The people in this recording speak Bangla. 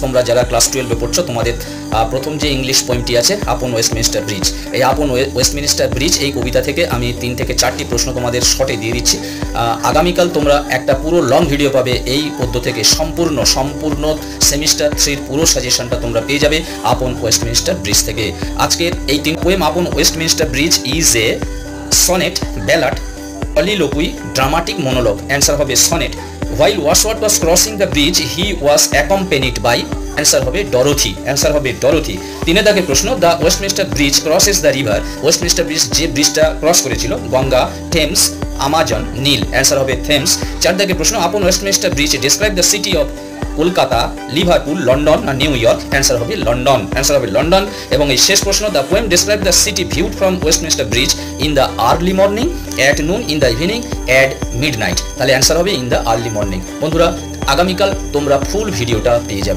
তোমরা যারা ক্লাস 12-এ পড়ছো তোমাদের প্রথম যে ইংলিশ পোয়েমটি আছে আপন ওয়েস্টমিনিস্টার ব্রিজ, এই আপন ওয়েস্টমিনিস্টার ব্রিজ এই কবিতা থেকে আমি 3 থেকে 4টি প্রশ্ন তোমাদের শর্টে দিয়ে দিচ্ছি। আগামীকাল তোমরা একটা পুরো লং ভিডিও পাবে এই পদ্য থেকে, সম্পূর্ণ সেমিস্টার 3-র পুরো সাজেশনটা তোমরা পেয়ে যাবে আপন ওয়েস্টমিনিস্টার ব্রিজ থেকে। আজকের এই 3 পোয়েম আপন Westminster bridge is a sonnet, ballad, soliloquy, dramatic monologue. Answer হবে sonnet. While Wordsworth was crossing the bridge, he was accompanied by, answer হবে Dorothy. Answer হবে Dorothy. 3 দাগের প্রশ্ন, the Westminster Bridge crosses the river. Westminster Bridge যে ব্রিজটা ক্রস করেছিল, গঙ্গা, টেমস, আমাজন, নীল। Answer হবে থেমস। 4 দাগের প্রশ্ন, upon Westminster Bridge describe the city of Kolkata, Liverpool, London না নিউ ইয়র্ক। অ্যান্সার হবে লন্ডন। অ্যান্সার হবে লন্ডন। এবং এই শেষ প্রশ্ন, the poem describe the city viewed from Westminster bridge in the early morning, at noon, in the evening, at mid night. তাহলে অ্যান্সার হবে ইন দ্য আর্লি মর্নিং। বন্ধুরা, আগামীকাল তোমরা ফুল ভিডিওটা পেয়ে যাবে।